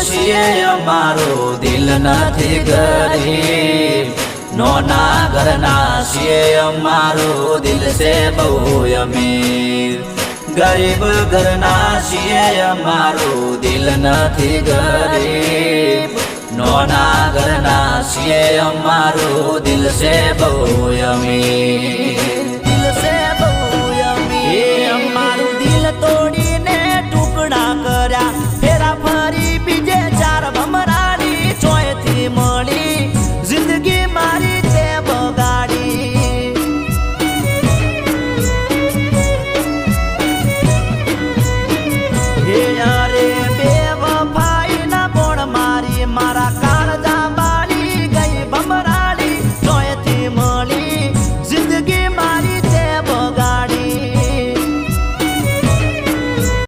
છીએ અમારો દિલ નથી ગરીબ નોના ઘરના છીએ અમારો દિલ છે બહુ અમીર ગરીબ ઘરના છીએ અમારો દિલ નથી ગરીબ નોના ઘરના છીએ અમારો દિલ છે બહુ અમીર